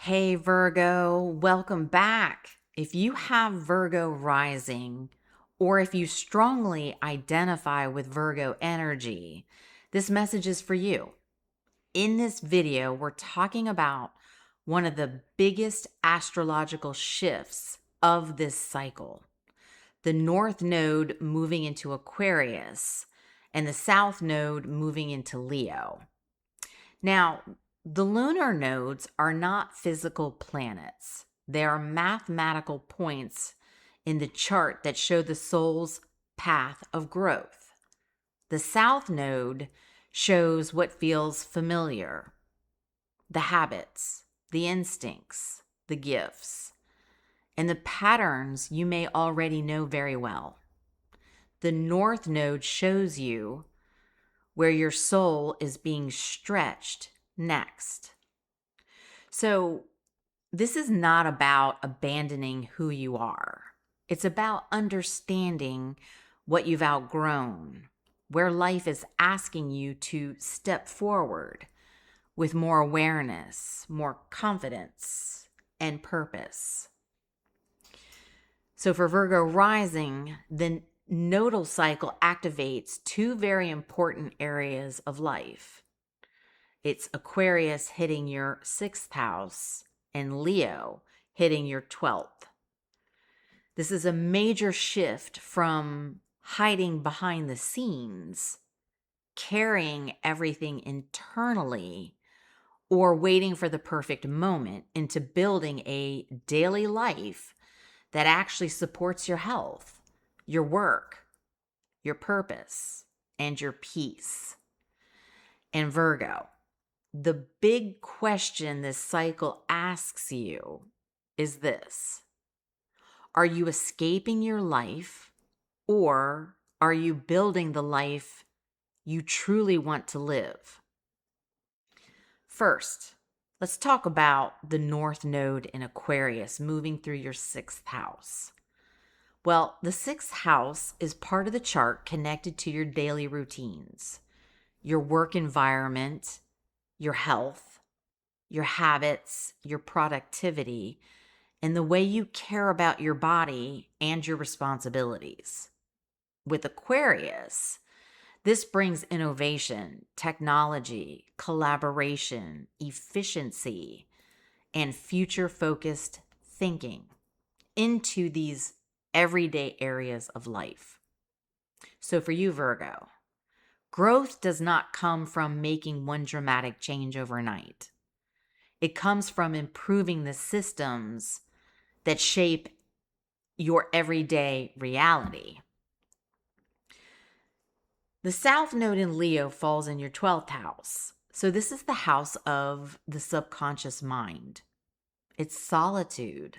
Hey Virgo, welcome back. If you have Virgo rising, or if you strongly identify with Virgo energy, this message is for you. In this video, we're talking about one of the biggest astrological shifts of this cycle. The North Node moving into Aquarius and the South Node moving into Leo. Now, the lunar nodes are not physical planets. They are mathematical points in the chart that show the soul's path of growth. The South Node shows what feels familiar, the habits, the instincts, the gifts, and the patterns you may already know very well. The North Node shows you where your soul is being stretched next. So, this is not about abandoning who you are. It's about understanding what you've outgrown, where life is asking you to step forward with more awareness, more confidence, and purpose. So, for Virgo rising, the nodal cycle activates two very important areas of life. It's Aquarius hitting your 6th house and Leo hitting your 12th. This is a major shift from hiding behind the scenes, carrying everything internally, or waiting for the perfect moment, into building a daily life that actually supports your health, your work, your purpose, and your peace. And Virgo, the big question this cycle asks you is this: are you escaping your life, or are you building the life you truly want to live? First, let's talk about the North Node in Aquarius moving through your 6th house. Well, the 6th house is part of the chart connected to your daily routines, your work environment, your health, your habits, your productivity, and the way you care about your body and your responsibilities. With Aquarius, this brings innovation, technology, collaboration, efficiency, and future-focused thinking into these everyday areas of life. So for you, Virgo, growth does not come from making one dramatic change overnight. It comes from improving the systems that shape your everyday reality. The South Node in Leo falls in your 12th house. So this is the house of the subconscious mind. It's solitude.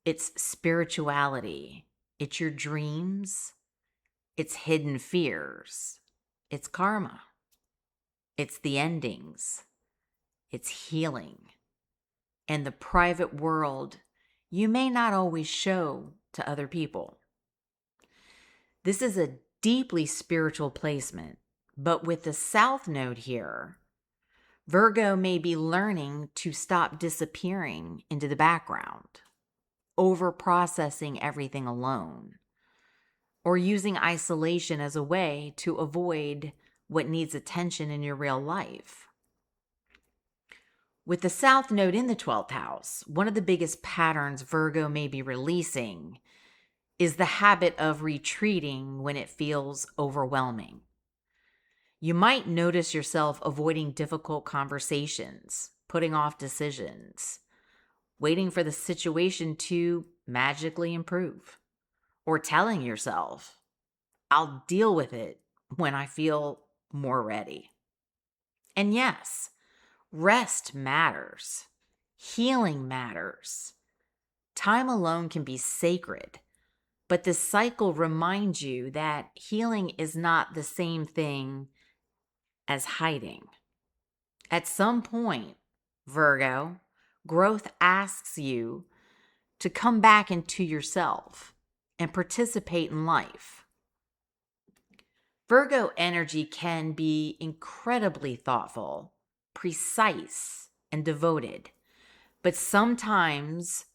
It's spirituality. It's your dreams. It's hidden fears. It's karma. It's the endings. It's healing. And the private world you may not always show to other people. This is a deeply spiritual placement, but with the South Node here, Virgo may be learning to stop disappearing into the background, over processing everything alone, or using isolation as a way to avoid what needs attention in your real life. With the South Node in the 12th house, one of the biggest patterns Virgo may be releasing is the habit of retreating when it feels overwhelming. You might notice yourself avoiding difficult conversations, putting off decisions, waiting for the situation to magically improve, or telling yourself, I'll deal with it when I feel more ready. And yes, rest matters. Healing matters. Time alone can be sacred, but this cycle reminds you that healing is not the same thing as hiding. At some point, Virgo, growth asks you to come back into yourself and participate in life. Virgo energy can be incredibly thoughtful, precise, and devoted, But sometimes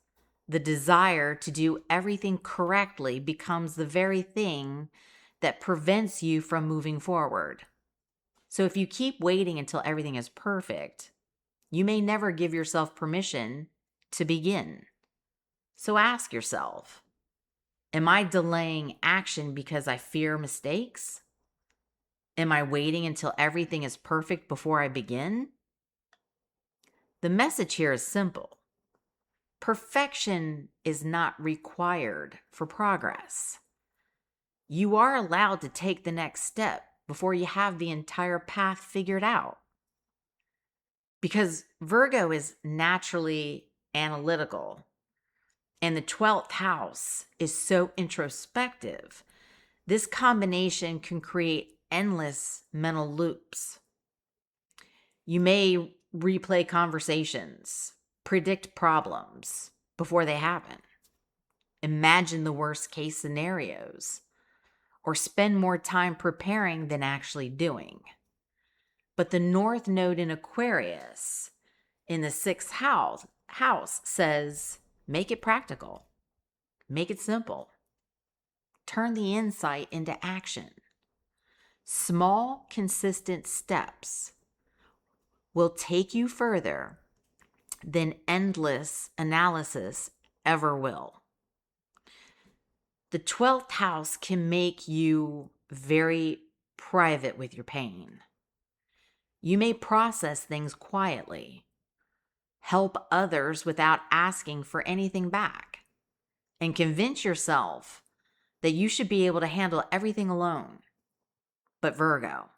the desire to do everything correctly becomes the very thing that prevents you from moving forward. So if you keep waiting until everything is perfect, you may never give yourself permission to begin. So ask yourself, am I delaying action because I fear mistakes? Am I waiting until everything is perfect before I begin? The message here is simple. Perfection is not required for progress. You are allowed to take the next step before you have the entire path figured out. Because Virgo is naturally analytical, and the 12th house is so introspective. This combination can create endless mental loops. You may replay conversations, predict problems before they happen, imagine the worst case scenarios, or spend more time preparing than actually doing. But the North Node in Aquarius in the 6th house says, make it practical, make it simple, turn the insight into action. Small, consistent steps will take you further than endless analysis ever will. The 12th house can make you very private with your pain. You may process things quietly, help others without asking for anything back, and convince yourself that you should be able to handle everything alone. But Virgo,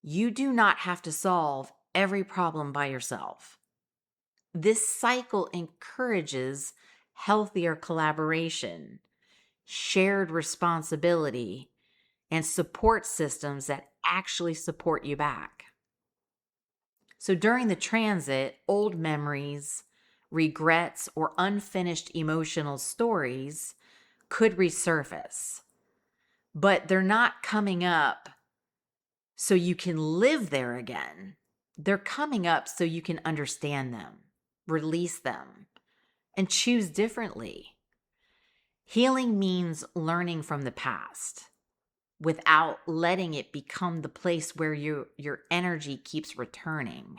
you do not have to solve every problem by yourself. This cycle encourages healthier collaboration, shared responsibility, and support systems that actually support you back. So during the transit, old memories, regrets, or unfinished emotional stories could resurface, but they're not coming up so you can live there again. They're coming up so you can understand them, release them, and choose differently. Healing means learning from the past without letting it become the place where your energy keeps returning.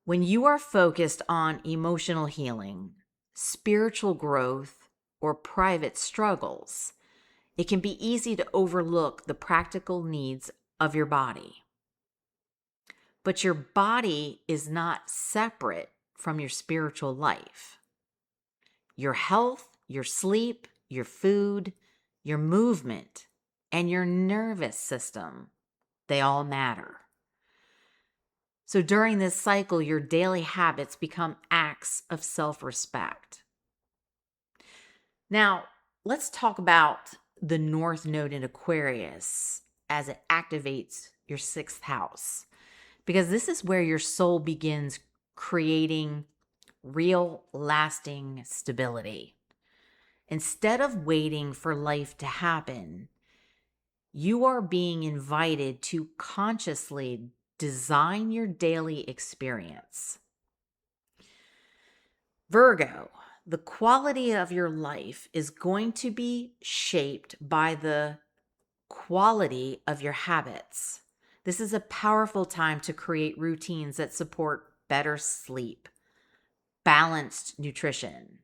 When you are focused on emotional healing, spiritual growth, or private struggles, it can be easy to overlook the practical needs of your body. But your body is not separate from your spiritual life. Your health, your sleep, your food, your movement, and your nervous system, they all matter. So during this cycle, your daily habits become acts of self-respect. Now, let's talk about the North Node in Aquarius as it activates your 6th house, because this is where your soul begins creating real, lasting stability. Instead of waiting for life to happen, you are being invited to consciously design your daily experience. Virgo, the quality of your life is going to be shaped by the quality of your habits. This is a powerful time to create routines that support better sleep, balanced nutrition,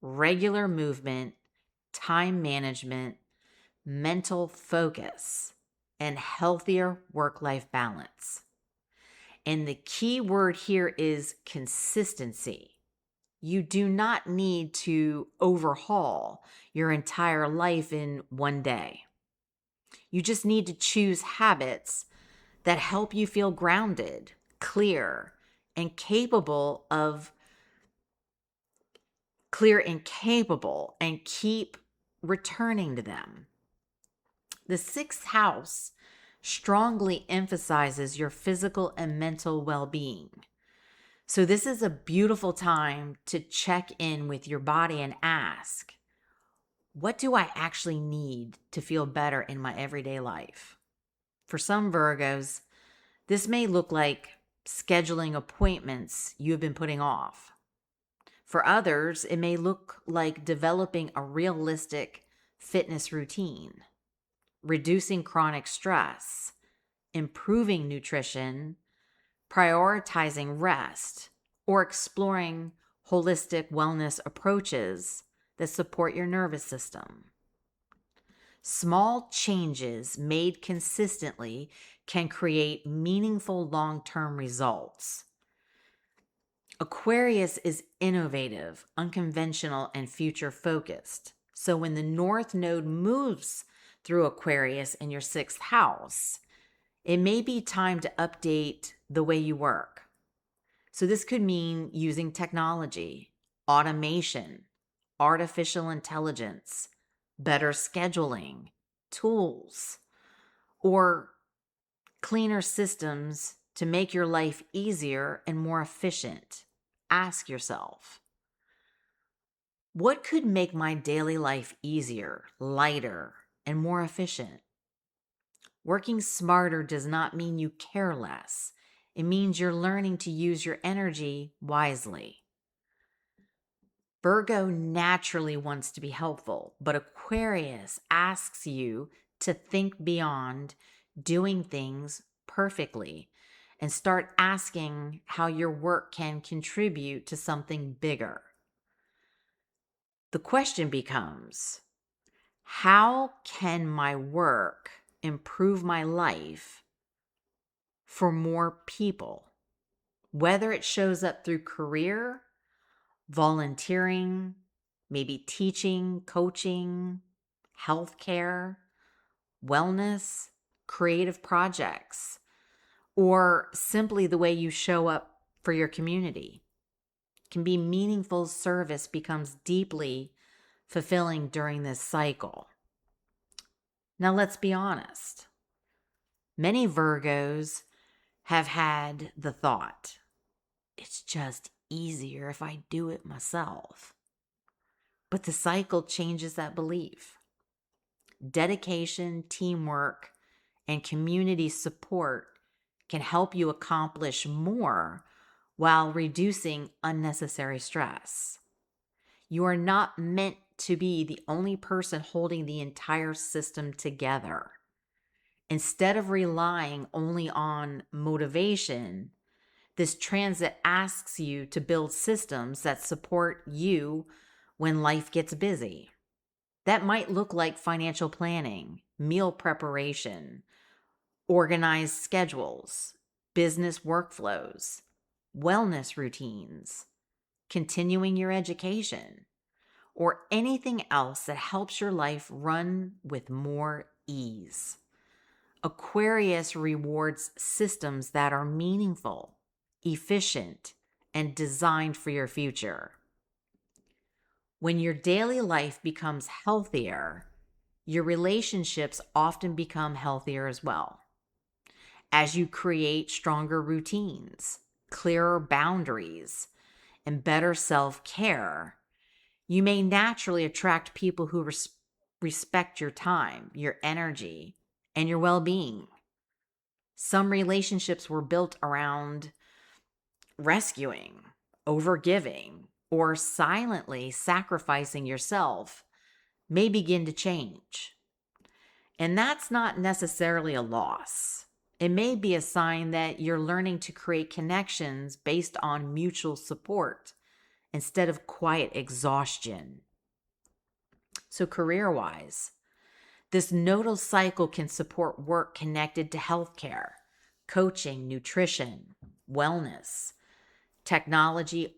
regular movement, time management, mental focus, and healthier work-life balance. And the key word here is consistency. You do not need to overhaul your entire life in one day. You just need to choose habits that help you feel grounded, clear, and capable, and keep returning to them. The 6th house strongly emphasizes your physical and mental well-being. So this is a beautiful time to check in with your body and ask, what do I actually need to feel better in my everyday life? For some Virgos, this may look like scheduling appointments you have been putting off. For others, it may look like developing a realistic fitness routine, reducing chronic stress, improving nutrition, prioritizing rest, or exploring holistic wellness approaches that support your nervous system. Small changes made consistently can create meaningful long-term results. Aquarius is innovative, unconventional, and future-focused. So when the North Node moves through Aquarius in your 6th house, it may be time to update the way you work. So this could mean using technology, automation, artificial intelligence, better scheduling, tools, or cleaner systems to make your life easier and more efficient. Ask yourself, what could make my daily life easier, lighter, and more efficient? Working smarter does not mean you care less. It means you're learning to use your energy wisely. Virgo naturally wants to be helpful, but Aquarius asks you to think beyond doing things perfectly and start asking how your work can contribute to something bigger. The question becomes, how can my work improve my life for more people? Whether it shows up through career, volunteering, maybe teaching, coaching, healthcare, wellness, creative projects, or simply the way you show up for your community. Can be meaningful service becomes deeply fulfilling during this cycle. Now let's be honest. Many Virgos have had the thought, it's just easier if I do it myself. But the cycle changes that belief. Dedication, teamwork, and community support can help you accomplish more while reducing unnecessary stress. You are not meant to be the only person holding the entire system together. Instead of relying only on motivation, this transit asks you to build systems that support you when life gets busy. That might look like financial planning, meal preparation, organized schedules, business workflows, wellness routines, continuing your education, or anything else that helps your life run with more ease. Aquarius rewards systems that are meaningful, efficient, and designed for your future. When your daily life becomes healthier, your relationships often become healthier as well. As you create stronger routines, clearer boundaries, and better self-care, you may naturally attract people who respect your time, your energy, and your well-being. Some relationships were built around rescuing, overgiving, or silently sacrificing yourself may begin to change. And that's not necessarily a loss. It may be a sign that you're learning to create connections based on mutual support instead of quiet exhaustion. So career-wise, this nodal cycle can support work connected to healthcare, coaching, nutrition, wellness, technology,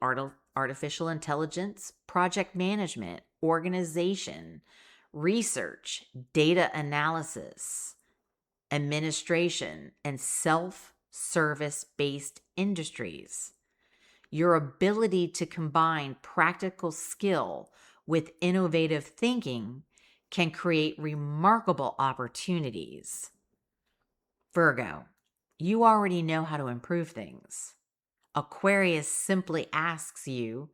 artificial intelligence, project management, organization, research, data analysis, administration, and self-service-based industries. Your ability to combine practical skill with innovative thinking can create remarkable opportunities. Virgo, you already know how to improve things. Aquarius simply asks you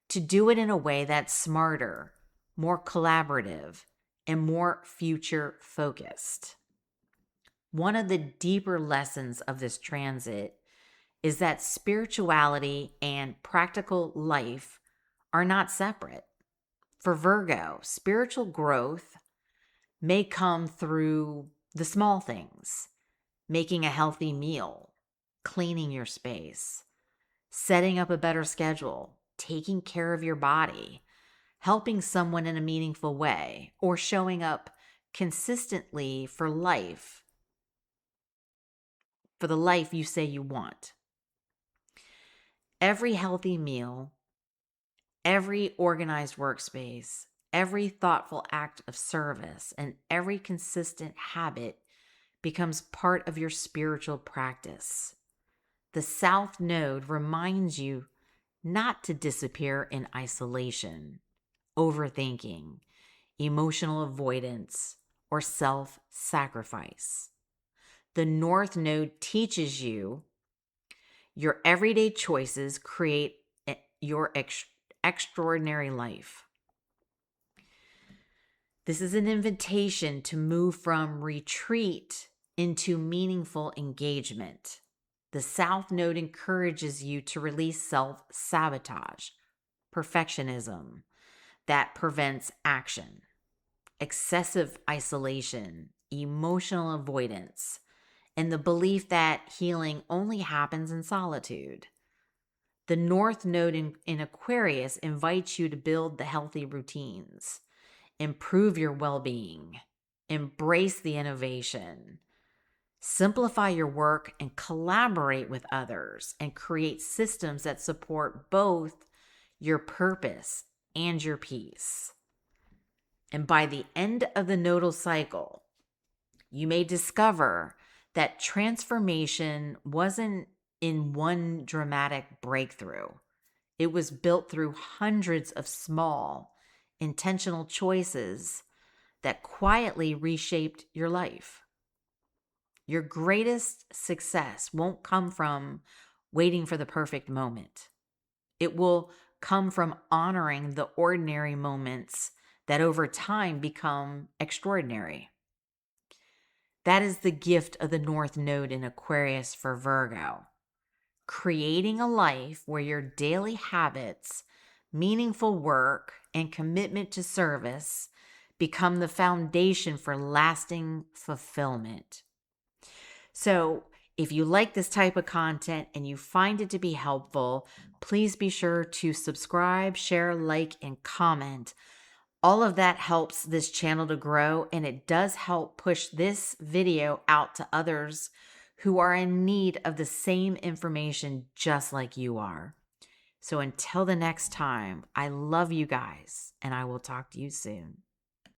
to do it in a way that's smarter, more collaborative, and more future-focused. One of the deeper lessons of this transit is that spirituality and practical life are not separate. For Virgo, spiritual growth may come through the small things: making a healthy meal, cleaning your space, setting up a better schedule, taking care of your body, helping someone in a meaningful way, or showing up consistently for the life you say you want. Every healthy meal, every organized workspace, every thoughtful act of service, and every consistent habit becomes part of your spiritual practice. The South Node reminds you not to disappear in isolation, overthinking, emotional avoidance, or self-sacrifice. The North Node teaches you your everyday choices create your extraordinary life. This is an invitation to move from retreat into meaningful engagement. The South Node encourages you to release self-sabotage, perfectionism that prevents action, excessive isolation, emotional avoidance, and the belief that healing only happens in solitude. The North Node in Aquarius invites you to build the healthy routines, improve your well-being, embrace the innovation, simplify your work, and collaborate with others, and create systems that support both your purpose and your peace. And by the end of the nodal cycle, you may discover that transformation wasn't in one dramatic breakthrough. It was built through hundreds of small, intentional choices that quietly reshaped your life. Your greatest success won't come from waiting for the perfect moment. It will come from honoring the ordinary moments that over time become extraordinary. That is the gift of the North Node in Aquarius for Virgo. Creating a life where your daily habits, meaningful work, and commitment to service become the foundation for lasting fulfillment. So, if you like this type of content and you find it to be helpful, please be sure to subscribe, share, like, and comment. All of that helps this channel to grow, and it does help push this video out to others who are in need of the same information just like you are. So until the next time, I love you guys, and I will talk to you soon.